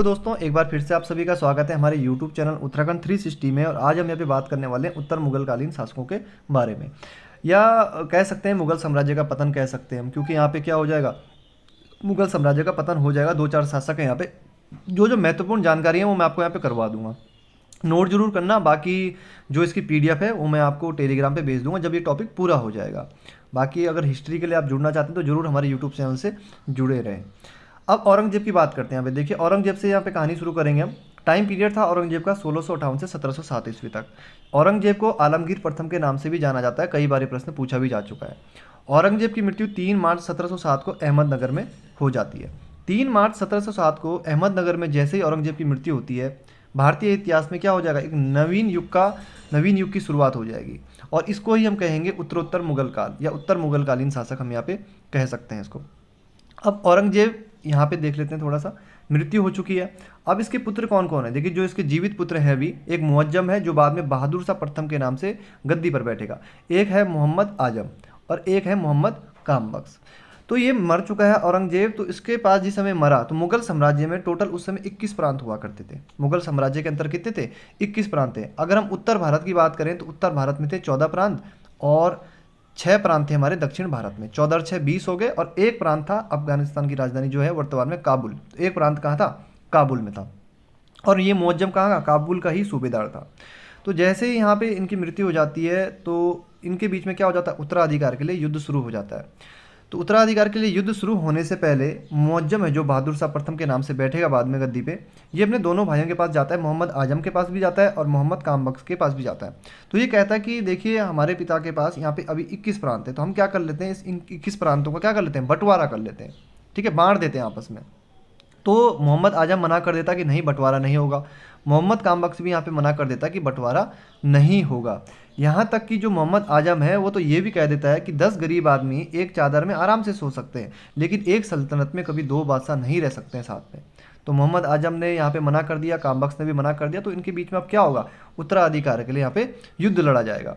तो दोस्तों एक बार फिर से आप सभी का स्वागत है हमारे YouTube चैनल उत्तराखंड 360 में। और आज हम यहाँ पे बात करने वाले हैं उत्तर मुगलकालीन शासकों के बारे में, या कह सकते हैं मुगल साम्राज्य का पतन कह सकते हैं हम, क्योंकि यहाँ पे क्या हो जाएगा, मुगल साम्राज्य का पतन हो जाएगा। दो चार शासक हैं यहाँ पे, जो जो महत्वपूर्ण जानकारी है वो मैं आपको यहाँ पे करवा दूंगा। नोट जरूर करना, बाकी जो इसकी पीडीएफ है वो मैं आपको टेलीग्राम पे भेज दूंगा जब ये टॉपिक पूरा हो जाएगा। बाकी अगर हिस्ट्री के लिए आप जुड़ना चाहते हैं तो जरूर हमारे यूट्यूब चैनल से जुड़े रहें। अब औरंगजेब की बात करते हैं। यहाँ पे देखिए, औरंगजेब से यहाँ पे कहानी शुरू करेंगे हम। टाइम पीरियड था औरंगजेब का 1658 से 1707 ईस्वी तक। औरंगजेब को आलमगीर प्रथम के नाम से भी जाना जाता है, कई बार ये प्रश्न पूछा भी जा चुका है। औरंगजेब की मृत्यु 3 मार्च 1707 को अहमदनगर में हो जाती है। 3 मार्च 1707 को अहमदनगर में जैसे ही औरंगजेब की मृत्यु होती है, भारतीय इतिहास में क्या हो जाएगा, एक नवीन युग की शुरुआत हो जाएगी। और इसको ही हम कहेंगे उत्तरोत्तर मुगल काल, या उत्तर मुगलकालीन शासक हम यहाँ पे कह सकते हैं इसको। अब औरंगजेब यहाँ पे देख लेते हैं थोड़ा सा, मृत्यु हो चुकी है। अब इसके पुत्र कौन कौन है, देखिए जो इसके जीवित पुत्र हैं अभी, एक मुअज्जम है जो बाद में बहादुर शाह प्रथम के नाम से गद्दी पर बैठेगा। एक है मोहम्मद आजम और एक है मोहम्मद कामबख्श। तो ये मर चुका है औरंगजेब। तो इसके पास जिस समय मरा, तो मुगल साम्राज्य में टोटल उस समय 21 प्रांत हुआ करते थे। मुगल साम्राज्य के अंदर कितने थे, 21 प्रांत थे। अगर हम उत्तर भारत की बात करें तो उत्तर भारत में थे 14 प्रांत, और 6 प्रांत थे हमारे दक्षिण भारत में। 14 और 6 20 हो गए, और एक प्रांत था अफगानिस्तान की राजधानी जो है वर्तमान में काबुल। तो एक प्रांत कहाँ था, काबुल में था। और ये मुअज्जम कहाँ का, काबुल का ही सूबेदार था। तो जैसे ही यहाँ पे इनकी मृत्यु हो जाती है, तो इनके बीच में क्या हो जाता है, उत्तराधिकार के लिए युद्ध शुरू हो जाता है। तो उत्तराधिकार के लिए युद्ध शुरू होने से पहले मुअज्जम है जो बहादुर शाह प्रथम के नाम से बैठेगा बाद में गद्दी पे, ये अपने दोनों भाइयों के पास जाता है, मोहम्मद आजम के पास भी जाता है और मोहम्मद कामबख्श के पास भी जाता है। तो ये कहता है कि देखिए हमारे पिता के पास यहाँ पे अभी 21 प्रांत है, तो हम क्या कर लेते हैं, इन 21 प्रांतों का क्या कर लेते हैं, बंटवारा कर लेते हैं। ठीक है, बांट देते हैं आपस में। तो मोहम्मद आजम मना कर देता कि नहीं, बंटवारा नहीं होगा। मोहम्मद कामबख्श भी यहाँ पे मना कर देता कि बंटवारा नहीं होगा। यहाँ तक कि जो मोहम्मद आजम है वो तो ये भी कह देता है कि 10 गरीब आदमी एक चादर में आराम से सो सकते हैं, लेकिन एक सल्तनत में कभी 2 बादशाह नहीं रह सकते हैं साथ में। तो मोहम्मद आजम ने यहाँ पे मना कर दिया, कामबख्श ने भी मना कर दिया। तो इनके बीच में अब क्या होगा, उत्तराधिकार के लिए यहाँ पे युद्ध लड़ा जाएगा।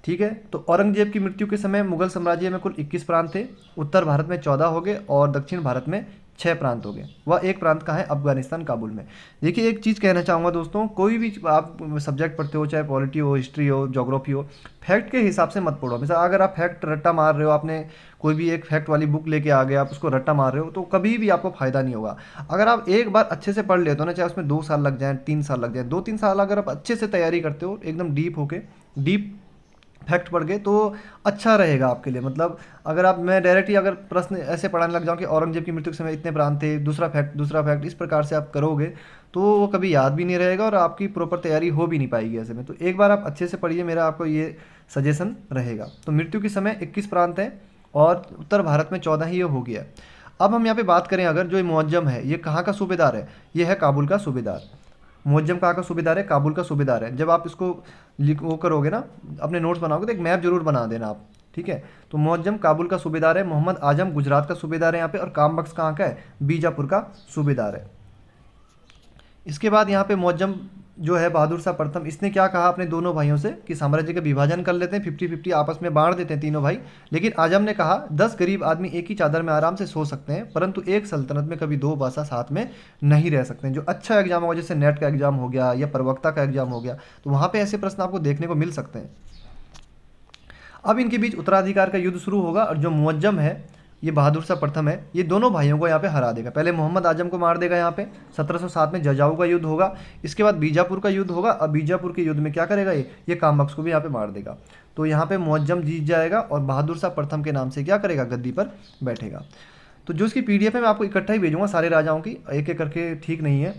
ठीक है, तो औरंगजेब की मृत्यु के समय मुगल साम्राज्य में कुल 21 प्रांत थे। उत्तर भारत में 14 हो गए और दक्षिण भारत में 6 प्रांत हो गए। वह एक प्रांत कहाँ है, अफगानिस्तान काबुल में। देखिए एक चीज़ कहना चाहूँगा दोस्तों, कोई भी आप सब्जेक्ट पढ़ते हो, चाहे पॉलिटी हो, हिस्ट्री हो, ज्योग्राफी हो, फैक्ट के हिसाब से मत पढ़ो। हमेशा अगर आप फैक्ट रट्टा मार रहे हो, आपने कोई भी एक फैक्ट वाली बुक लेके आ गए, आप उसको रट्टा मार रहे हो, तो कभी भी आपको फायदा नहीं होगा। अगर आप एक बार अच्छे से पढ़ लेते हो ना, चाहे उसमें 2 साल लग जाए, 3 साल लग जाए, 2-3 साल अगर आप अच्छे से तैयारी करते हो एकदम डीप होके, डीप फैक्ट पढ़ गए, तो अच्छा रहेगा आपके लिए। मतलब अगर आप, मैं डायरेक्ट ही अगर प्रश्न ऐसे पढ़ाने लग जाऊँ कि औरंगजेब की मृत्यु के समय इतने प्रांत थे, दूसरा फैक्ट, इस प्रकार से आप करोगे तो वो कभी याद भी नहीं रहेगा और आपकी प्रॉपर तैयारी हो भी नहीं पाएगी ऐसे में। तो एक बार आप अच्छे से पढ़िए, मेरा आपको ये सजेशन रहेगा। तो मृत्यु के समय 21 प्रांत हैं और उत्तर भारत में 14 ही ये हो गया। अब हम यहाँ पे बात करें, अगर जो ये मुअज्जम है ये कहाँ का सूबेदार है, ये है काबुल का सूबेदार। मुअज्जम कहाँ का सूबेदार है, काबुल का सूबेदार है। जब आप इसको वो करोगे ना, अपने नोट्स बनाओगे तो एक मैप जरूर बना देना आप। ठीक है, तो मुअज्जम काबुल का सूबेदार है, मोहम्मद आजम गुजरात का सूबेदार है यहाँ पे, और कामबख्श कहाँ का है, बीजापुर का सूबेदार है। इसके बाद यहाँ पे मुअज्जम जो है बहादुर शाह प्रथम, इसने क्या कहा अपने दोनों भाइयों से कि साम्राज्य का विभाजन कर लेते हैं, 50-50 आपस में बांट देते हैं तीनों भाई। लेकिन आजम ने कहा 10 गरीब आदमी एक ही चादर में आराम से सो सकते हैं, परंतु एक सल्तनत में कभी 2 बादशाह साथ में नहीं रह सकते हैं। जो अच्छा एग्जाम होगा, जैसे नेट का एग्जाम हो गया या प्रवक्ता का एग्जाम हो गया, तो वहाँ पे ऐसे प्रश्न आपको देखने को मिल सकते हैं। अब इनके बीच उत्तराधिकार का युद्ध शुरू होगा, और जो मुअज्जम है ये बहादुर शाह प्रथम है, ये दोनों भाइयों को यहाँ पे हरा देगा। पहले मोहम्मद आजम को मार देगा यहाँ पे, 1707 में जजाऊ का युद्ध होगा। इसके बाद बीजापुर का युद्ध होगा। अब बीजापुर के युद्ध में क्या करेगा, ये कामबख्श को भी यहाँ पे मार देगा। तो यहाँ पे मुअज्जम जीत जाएगा और बहादुर शाह प्रथम के नाम से क्या करेगा, गद्दी पर बैठेगा। तो जो इसकी पीडीएफ है मैं आपको इकट्ठा ही भेजूंगा सारे राजाओं की, एक एक करके ठीक नहीं है।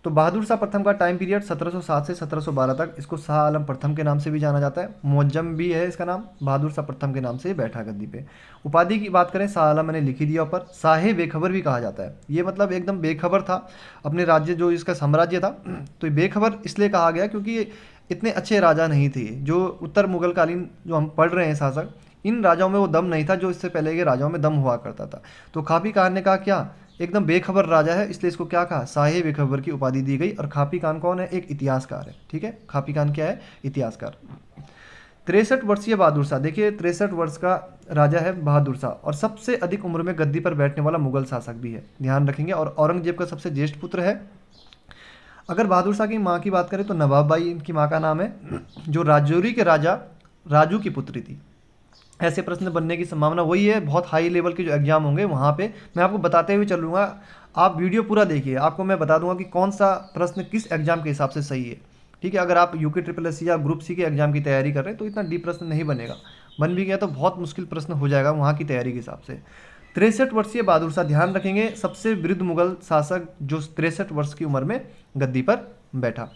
तो बहादुर शाह प्रथम का टाइम पीरियड 1707 से 1712 तक, इसको शाह आलम प्रथम के नाम से भी जाना जाता है। मुअज्जम भी है इसका नाम, बहादुर शाह प्रथम के नाम से बैठा गद्दी पे। उपाधि की बात करें, शाह आलम मैंने लिखी दिया ऊपर, शाहे बेखबर भी कहा जाता है। ये मतलब एकदम बेखबर था अपने राज्य, जो इसका साम्राज्य था। तो ये बेखबर इसलिए कहा गया क्योंकि ये इतने अच्छे राजा नहीं थे। जो उत्तर मुगलकालीन जो हम पढ़ रहे हैं शासक, इन राजाओं में वो दम नहीं था जो इससे पहले के राजाओं में दम हुआ करता था। तो खापी खान ने कहा क्या, एकदम बेखबर राजा है, इसलिए इसको क्या कहा, साहे बेखबर की उपाधि दी गई। और खापी खान कौन है, एक इतिहासकार है। ठीक है, खापी खान क्या है, इतिहासकार। 63 वर्षीय बहादुर शाह, देखिए 63 वर्ष का राजा है बहादुर शाह, और सबसे अधिक उम्र में गद्दी पर बैठने वाला मुगल शासक भी है, ध्यान रखेंगे। और औरंगजेब का सबसे ज्येष्ठ पुत्र है। अगर बहादुर शाह की माँ की बात करें तो नवाब बाई इनकी माँ का नाम है, जो राजौरी के राजा राजू की पुत्री थी। ऐसे प्रश्न बनने की संभावना वही है, बहुत हाई लेवल के जो एग्जाम होंगे वहाँ पे मैं आपको बताते हुए चलूँगा। आप वीडियो पूरा देखिए, आपको मैं बता दूंगा कि कौन सा प्रश्न किस एग्जाम के हिसाब से सही है। ठीक है, अगर आप यूके ट्रिपल एस या ग्रुप सी के एग्जाम की तैयारी कर रहे हैं तो इतना डीप प्रश्न नहीं बनेगा, बन भी गया तो बहुत मुश्किल प्रश्न हो जाएगा वहाँ की तैयारी के हिसाब से। 63 वर्षीय बहादुर शाह, ध्यान रखेंगे, सबसे वृद्ध मुगल शासक जो 63 वर्ष की उम्र में गद्दी पर बैठा।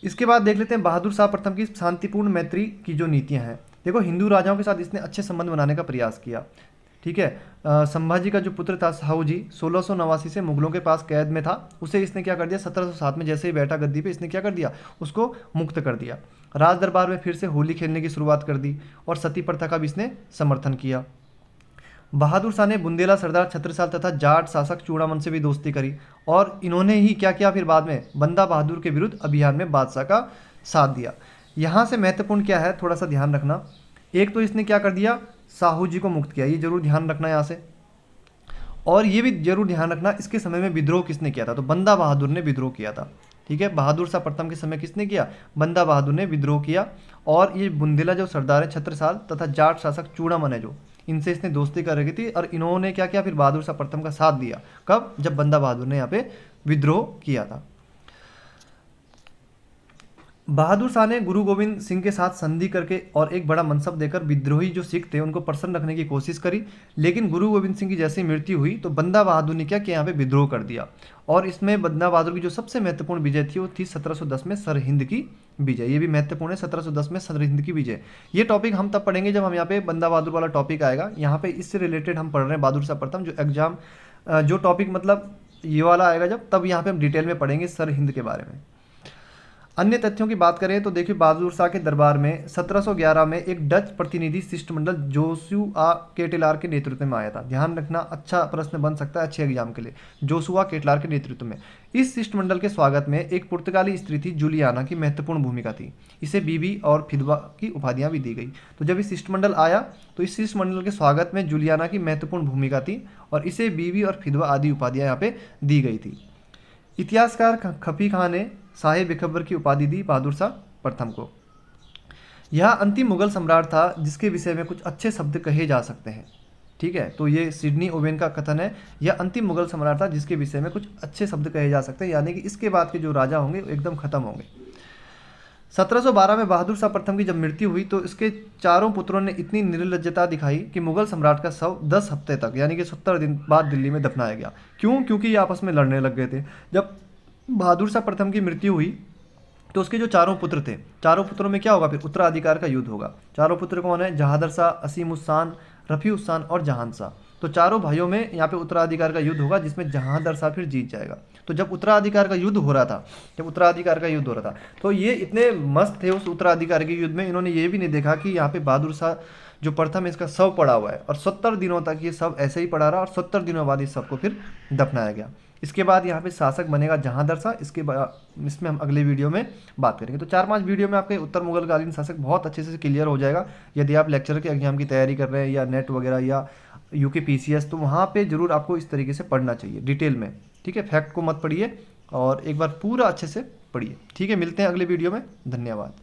इसके बाद देख लेते हैं बहादुर शाह प्रथम की शांतिपूर्ण मैत्री की जो नीतियां हैं। देखो, हिंदू राजाओं के साथ इसने अच्छे संबंध बनाने का प्रयास किया। ठीक है, संभाजी का जो पुत्र था शाहू जी 1689 से मुगलों के पास कैद में था, उसे इसने क्या कर दिया, 1707 में जैसे ही बैठा गद्दी पे इसने क्या कर दिया, उसको मुक्त कर दिया। राज दरबार में फिर से होली खेलने की शुरुआत कर दी और सती प्रथा का भी इसने समर्थन किया। बहादुर शाह ने बुंदेला सरदार छत्रसाल तथा जाट शासक चूड़ामन से भी दोस्ती करी, और इन्होंने ही क्या किया फिर बाद में, बंदा बहादुर के विरुद्ध अभियान में बादशाह का साथ दिया। यहाँ से महत्वपूर्ण क्या है, थोड़ा सा ध्यान रखना। एक तो इसने क्या कर दिया, साहू जी को मुक्त किया, ये जरूर ध्यान रखना यहाँ से। और ये भी जरूर ध्यान रखना, इसके समय में विद्रोह किसने किया था, तो बंदा बहादुर ने विद्रोह किया था। ठीक है, बहादुर शाह प्रथम के समय किसने किया, बंदा बहादुर ने विद्रोह किया। और ये बुंदेला जो सरदार है छत्रसाल तथा जाट शासक चूड़ामन है जो, इनसे इसने दोस्ती कर रखी थी, और इन्होंने क्या किया फिर बहादुर शाह प्रथम का साथ दिया। कब, जब बंदा बहादुर ने यहाँ पे विद्रोह किया था। बहादुर शाह ने गुरु गोविंद सिंह के साथ संधि करके और एक बड़ा मनसब देकर विद्रोही जो सिख थे उनको प्रसन्न रखने की कोशिश करी, लेकिन गुरु गोविंद सिंह की जैसे मृत्यु हुई तो बंदा बहादुर ने क्या किया, यहाँ पे विद्रोह कर दिया। और इसमें बंदा बहादुर की जो सबसे महत्वपूर्ण विजय थी वो थी 1710 में सरहिंद की विजय। ये भी महत्वपूर्ण है, 1710 में सरहिंद की विजय। ये टॉपिक हम तब पढ़ेंगे जब हम यहाँ पे बंदा बहादुर वाला टॉपिक आएगा। यहाँ पे इससे रिलेटेड हम पढ़ रहे हैं बहादुर शाह प्रथम, जो एग्जाम जो टॉपिक मतलब ये वाला आएगा जब, तब यहाँ पे हम डिटेल में पढ़ेंगे सरहिंद के बारे में। अन्य तथ्यों की बात करें तो देखिए, बहादुर शाह के दरबार में 1711 में एक डच प्रतिनिधि शिष्टमंडल जोशुआ केटेलार के नेतृत्व में आया था। ध्यान रखना, अच्छा प्रश्न बन सकता है अच्छे एग्जाम के लिए, जोशुआ केटेलार के नेतृत्व में। इस शिष्टमंडल के स्वागत में एक पुर्तगाली स्त्री थी जूलियाना की महत्वपूर्ण भूमिका थी, इसे बीबी और फिदवा की उपाधियां भी दी गई। तो जब इस शिष्टमंडल आया तो इस शिष्टमंडल के स्वागत में जूलियाना की महत्वपूर्ण भूमिका थी और इसे बीबी और फिदवा आदि उपाधियां यहाँ पे दी गई थी। इतिहासकार खफी खान ने साहिब बिखबर की उपाधि दी बहादुर शाह प्रथम को। यह अंतिम मुगल सम्राट था जिसके विषय में कुछ अच्छे शब्द कहे जा सकते हैं। ठीक है, तो ये सिडनी ओवेन का कथन है, यह अंतिम मुगल सम्राट था जिसके विषय में कुछ अच्छे शब्द कहे जा सकते हैं, यानी कि इसके बाद के जो राजा होंगे एकदम खत्म होंगे। 1712 में बहादुर शाह प्रथम की जब मृत्यु हुई तो इसके चारों पुत्रों ने इतनी निर्लज्जता दिखाई कि मुगल सम्राट का शव 10 हफ्ते तक यानी कि 70 दिन बाद दिल्ली में दफनाया गया। क्यों, क्योंकि ये आपस में लड़ने लग गए थे। जब बहादुर शाह प्रथम की मृत्यु हुई तो उसके जो चारों पुत्र थे, चारों पुत्रों में क्या होगा फिर, उत्तराधिकार का युद्ध होगा। चारों पुत्र कौन है, जहादर शाह, असीम उस्सान, रफ़ी उस्सान और जहान शाह। तो चारों भाइयों में यहाँ पे उत्तराधिकार का युद्ध होगा जिसमें जहादर शाह फिर जीत जाएगा। तो जब उत्तराधिकार का युद्ध हो रहा था, तो ये इतने मस्त थे उस उत्तराधिकार के युद्ध में, इन्होंने ये भी नहीं देखा कि यहाँ पे बहादुर शाह जो प्रथम इसका शव पड़ा हुआ है और 70 दिनों तक ये सब ऐसे ही पड़ा रहा और 70 दिनों बाद इस सबको फिर दफनाया गया। इसके बाद यहाँ पे शासक बनेगा जहांदर शाह। इसके बाद इसमें हम अगले वीडियो में बात करेंगे। तो 4-5 वीडियो में आपके उत्तर मुगलकालीन शासक बहुत अच्छे से क्लियर हो जाएगा। यदि आप लेक्चर के एग्जाम की तैयारी कर रहे हैं या नेट वगैरह या यूके पीसीएस, तो वहाँ पे जरूर आपको इस तरीके से पढ़ना चाहिए डिटेल में। ठीक है, फैक्ट को मत पढ़िए और एक बार पूरा अच्छे से पढ़िए। ठीक है, मिलते हैं अगले वीडियो में, धन्यवाद।